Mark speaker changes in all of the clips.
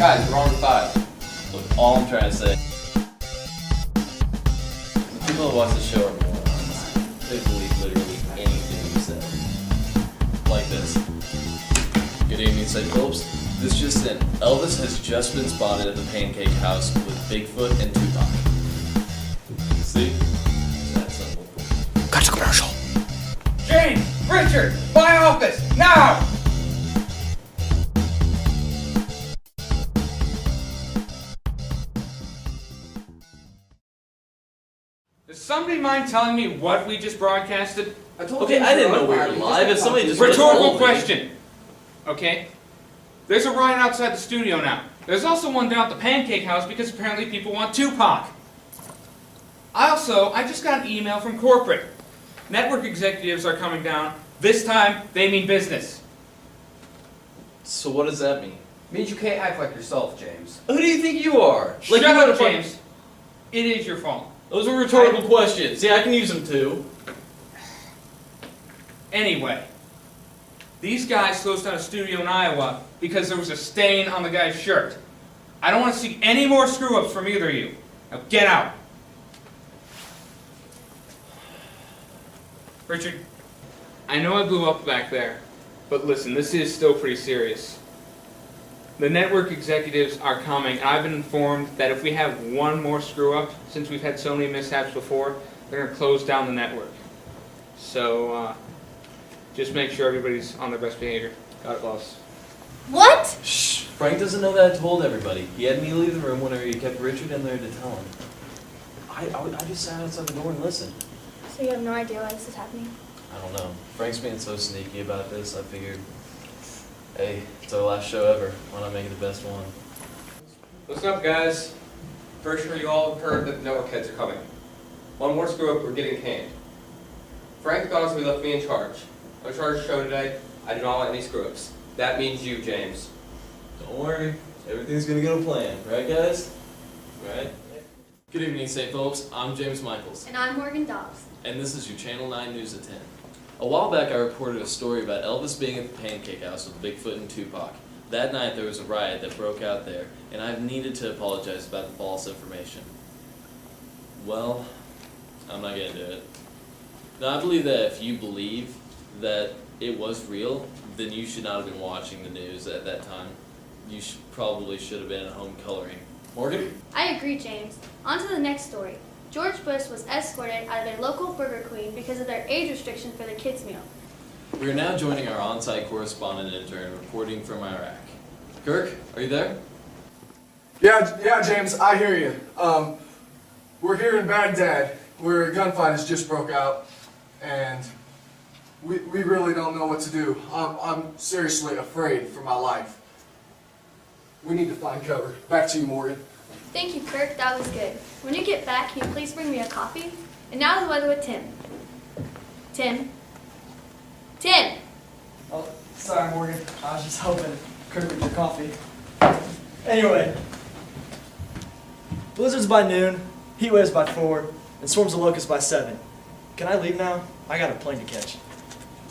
Speaker 1: Guys, we're on 5.
Speaker 2: Look, all I'm trying to say, the people that watch the show are morons. They believe literally anything you say. Like this. Good evening, St. Phillips. This just in. Elvis has just been spotted at the Pancake House with Bigfoot and Tupac. See? It's that simple.
Speaker 3: Cut to commercial.
Speaker 1: James! Richard! My office! Now!
Speaker 4: Does somebody mind telling me what we just broadcasted?
Speaker 2: Okay, I didn't know we were live. If somebody just
Speaker 4: Rhetorical
Speaker 2: told me-
Speaker 4: question. Okay? There's a riot outside the studio now. There's also one down at the Pancake House because apparently people want Tupac. I just got an email from corporate. Network executives are coming down. This time, they mean business.
Speaker 2: So what does that mean?
Speaker 1: Means you can't act like yourself, James.
Speaker 2: Who do you think you are?
Speaker 4: Shut
Speaker 2: you
Speaker 4: up,
Speaker 2: wanna fuck-
Speaker 4: James. It is your fault.
Speaker 2: Those are rhetorical questions. Yeah, I can use them too.
Speaker 4: Anyway, these guys closed down a studio in Iowa because there was a stain on the guy's shirt. I don't want to see any more screw-ups from either of you. Now get out. Richard, I know I blew up back there, but listen, this is still pretty serious. The network executives are coming, and I've been informed that if we have one more screw-up, since we've had so many mishaps before, they're going to close down the network. So, just make sure everybody's on their best behavior. Got it, boss.
Speaker 5: What?
Speaker 2: Shh. Frank doesn't know that I told everybody. He had me leave the room whenever he kept Richard in there to tell him. I just sat outside the door and listened.
Speaker 5: So you have no idea why this is happening?
Speaker 2: I don't know. Frank's being so sneaky about this, I figured, hey, it's our last show ever. Why not make it the best one?
Speaker 1: What's up, guys? For sure you all have heard that the network heads are coming. One more screw up, we're getting canned. Frank thought we left me in charge. I'm in charge of the show today. I do not want any screw ups. That means you, James.
Speaker 2: Don't worry. Everything's gonna go to plan. Right, guys? Right? Good evening, St. Phillips. I'm James Michaels.
Speaker 5: And I'm Morgan Dobbs.
Speaker 2: And this is your Channel 9 News at 10. A while back I reported a story about Elvis being at the Pancake House with Bigfoot and Tupac. That night there was a riot that broke out there, and I've needed to apologize about the false information. Well, I'm not gonna do it. Now I believe that if you believe that it was real, then you should not have been watching the news at that time. You probably should have been at home coloring. Morgan?
Speaker 5: I agree, James. On to the next story. George Bush was escorted out of a local Burger Queen because of their age restriction for the kids' meal.
Speaker 2: We are now joining our on-site correspondent intern reporting from Iraq. Kirk, are you there?
Speaker 6: Yeah, James, I hear you. We're here in Baghdad, where a gunfight has just broke out, and we really don't know what to do. I'm seriously afraid for my life. We need to find cover. Back to you, Morgan.
Speaker 5: Thank you, Kirk. That was good. When you get back, can you please bring me a coffee? And now the weather with Tim. Tim? Tim!
Speaker 7: Oh, sorry, Morgan. I was just hoping Kirk with your coffee. Anyway, blizzards by noon, heat waves by 4, and swarms of locusts by 7. Can I leave now? I got a plane to catch.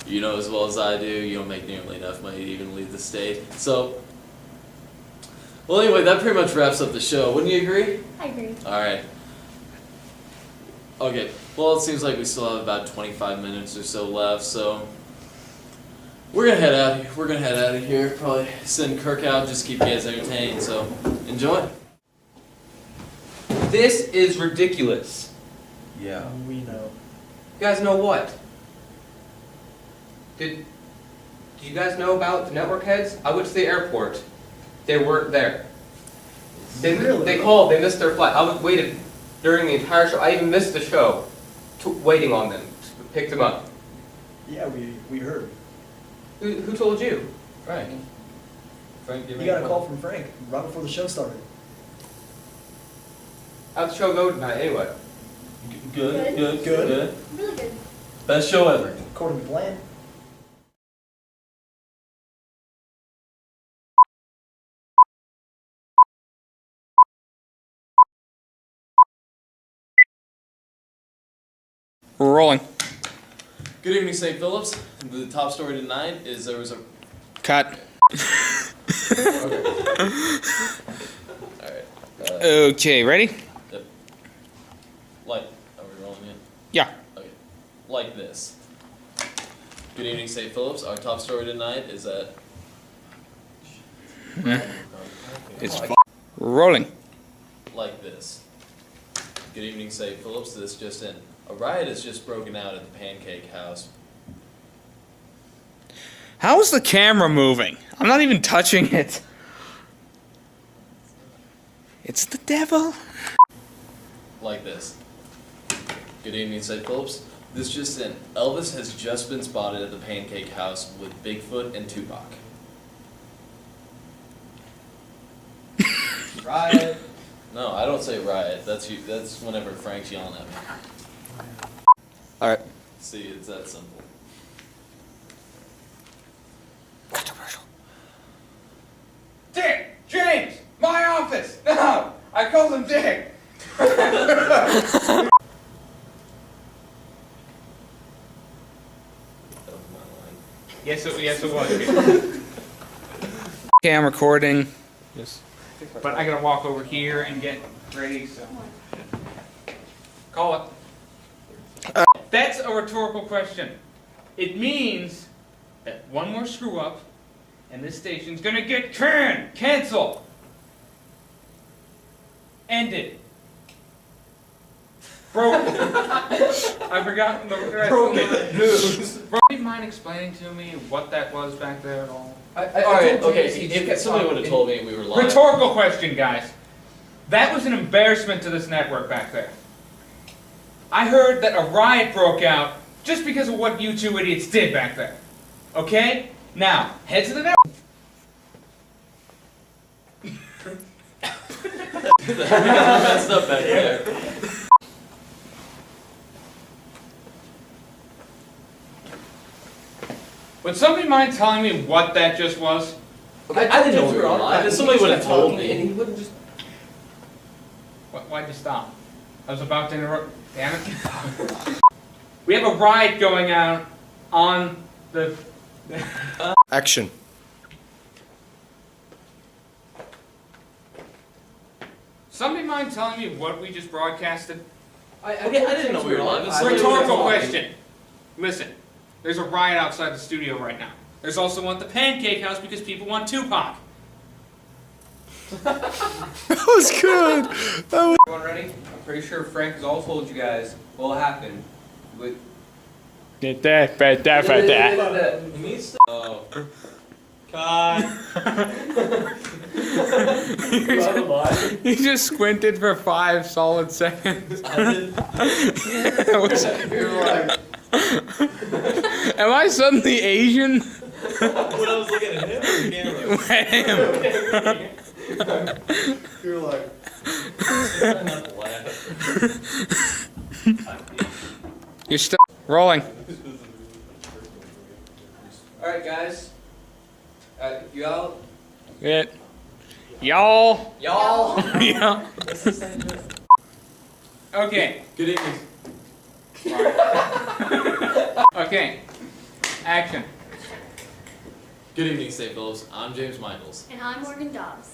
Speaker 2: You know as well as I do, you don't make nearly enough money to even leave the state. So, well anyway, that pretty much wraps up the show. Wouldn't you agree?
Speaker 5: I agree.
Speaker 2: Alright. Okay, well it seems like we still have about 25 minutes or so left, so we're gonna head out here. We're gonna head out of here. Probably send Kirk out, just keep you guys entertained, so enjoy.
Speaker 1: This is ridiculous.
Speaker 2: Yeah.
Speaker 7: We know.
Speaker 1: You guys know what? Do you guys know about the network heads? I went to the airport. They weren't there.
Speaker 7: Really?
Speaker 1: They called, they missed their flight. I was waited during the entire show. I even missed the show, waiting on them, to pick them up.
Speaker 7: Yeah, we heard.
Speaker 1: Who told you?
Speaker 2: Frank. Frank, give me
Speaker 7: You got a call from Frank right before the show started.
Speaker 1: How'd the show go tonight anyway?
Speaker 2: Good.
Speaker 5: Really good.
Speaker 2: Best show ever.
Speaker 7: According to plan.
Speaker 4: We're rolling.
Speaker 2: Good evening, St. Phillips. The top story tonight is there was a...
Speaker 4: Cut.
Speaker 2: Alright.
Speaker 4: Okay, ready?
Speaker 2: Like, are we rolling in?
Speaker 4: Yeah.
Speaker 2: Okay. Like this. Good evening, St. Phillips. Our top story tonight is that.
Speaker 4: It's rolling.
Speaker 2: Like this. Good evening, St. Phillips. This just in. A riot has just broken out at the Pancake House.
Speaker 4: How is the camera moving? I'm not even touching it. It's the devil.
Speaker 2: Like this. Good evening, St. Phillips. This just in. Elvis has just been spotted at the Pancake House with Bigfoot and Tupac.
Speaker 7: Riot.
Speaker 2: No, I don't say riot. That's you. That's whenever Frank's yelling at me.
Speaker 6: All right.
Speaker 2: See, it's that simple.
Speaker 4: Controversial.
Speaker 3: Dick! James! My office! No! I called him Dick!
Speaker 2: That was my line.
Speaker 4: Yes, it was. Okay, I'm recording. Yes. But I gotta walk over here and get ready, so. Call it. That's a rhetorical question. It means that one more screw up and this station's gonna get canceled. Ended. Broken. I've forgotten the rest.
Speaker 3: Broken
Speaker 4: news. Do you mind explaining to me what that was back there at all?
Speaker 2: Alright, okay, if somebody would have told me we were lying.
Speaker 4: Rhetorical question, guys. That was an embarrassment to this network back there. I heard that a riot broke out just because of what you two idiots did back there. Okay? Now, head to the network.
Speaker 2: We messed up back there.
Speaker 4: Would somebody mind telling me what that just was?
Speaker 2: I didn't know we were lying. If somebody would have told me.
Speaker 1: And he wouldn't just.
Speaker 4: Why'd you stop? I was about to interrupt. Damn it. We have a riot going on the...
Speaker 6: Action.
Speaker 4: Somebody mind telling me what we just broadcasted?
Speaker 2: I didn't know we were lying.
Speaker 4: Rhetorical question. Listen, there's a riot outside the studio right now. There's also one at the Pancake House because people want Tupac.
Speaker 6: That was good.
Speaker 1: Everyone ready? I'm pretty sure Frank has all told you guys what will happen with.
Speaker 2: He needs to. Oh.
Speaker 4: He just squinted for 5 solid seconds.
Speaker 2: I did.
Speaker 4: Am I suddenly Asian?
Speaker 2: When I was looking at him, the camera.
Speaker 4: Him.
Speaker 6: You're like.
Speaker 2: Not laugh.
Speaker 4: You're still rolling.
Speaker 1: Alright, guys. Y'all.
Speaker 4: It. Y'all.
Speaker 1: Y'all.
Speaker 4: Yeah. Okay.
Speaker 2: Good evening.
Speaker 4: Okay. Action.
Speaker 2: Good evening, St. Phillips. I'm James Michaels.
Speaker 5: And I'm Morgan Dobbs.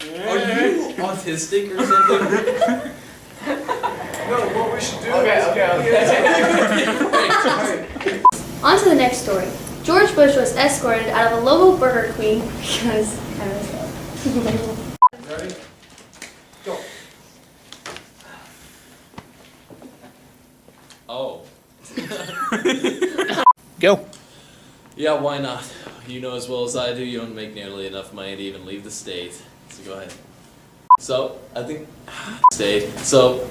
Speaker 2: Are you autistic or something?
Speaker 6: No, what we should do. Okay.
Speaker 5: On to the next story. George Bush was escorted out of a local Burger Queen because I was
Speaker 6: Ready? Go.
Speaker 2: Oh.
Speaker 4: Go.
Speaker 2: Yeah, why not? You know as well as I do, you don't make nearly enough money to even leave the state. So go ahead. So, I think... State. So,